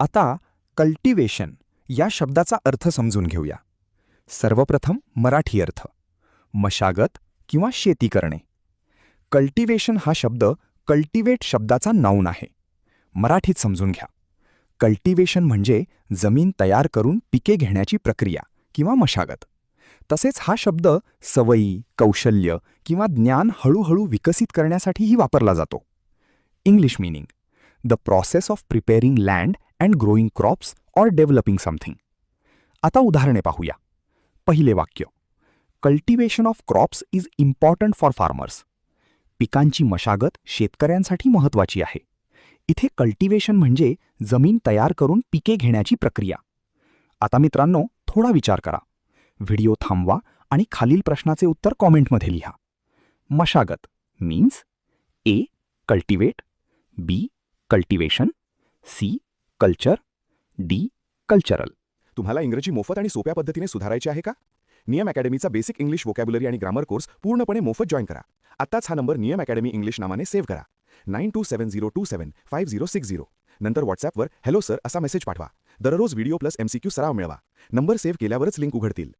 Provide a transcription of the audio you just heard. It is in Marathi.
आता कल्टिवेशन या शब्दाचा अर्थ समजून घेऊया. सर्वप्रथम मराठी अर्थ. मशागत किंवा शेती करणे. कल्टिवेशन हा शब्द कल्टिवेट शब्दाचा नाऊन आहे. मराठीत समजून घ्या. कल्टिवेशन म्हणजे जमीन तयार करून पिके घेण्याची प्रक्रिया किंवा मशागत. तसेच हा शब्द सवयी, कौशल्य किंवा ज्ञान हळूहळू विकसित करण्यासाठीही वापरला जातो. English meaning: the process of preparing land and growing crops or developing something. आता उदाहरणे पाहूया. पहिले वाक्य: cultivation of crops is important for farmers. पिकांची मशागत शेतकऱ्यांसाठी महत्त्वाची आहे. इथे कल्टिवेशन म्हणजे जमीन तयार करून पिके घेण्याची प्रक्रिया. आता मित्रांनो, थोडा विचार करा. व्हिडिओ थांबवा आणि खालील प्रश्नाचे उत्तर कॉमेंटमध्ये लिहा. मशागत means A. Cultivate, B. Cultivation, C. Culture, D. Cultural. तुम्हाला इंग्रजी मोफत आणि सोप्या पद्धतीने सुधारायचे आहे का? नियम अकॅडमीचा बेसिक इंग्लिश व्होकॅब्युलरी आणि ग्रामर कोर्स पूर्णपणे मोफत जॉईन करा. आत्ताच हा नंबर नियम अकॅडमी इंग्लिश नावाने सेव्ह करा. 9270275060. नंतर व्हॉट्सॲपवर हॅलो सर असा मेसेज पाठवा. दररोज व्हिडिओ प्लस MCQ सराव मिळवा. नंबर सेव्ह केल्यावरच लिंक उघडतील.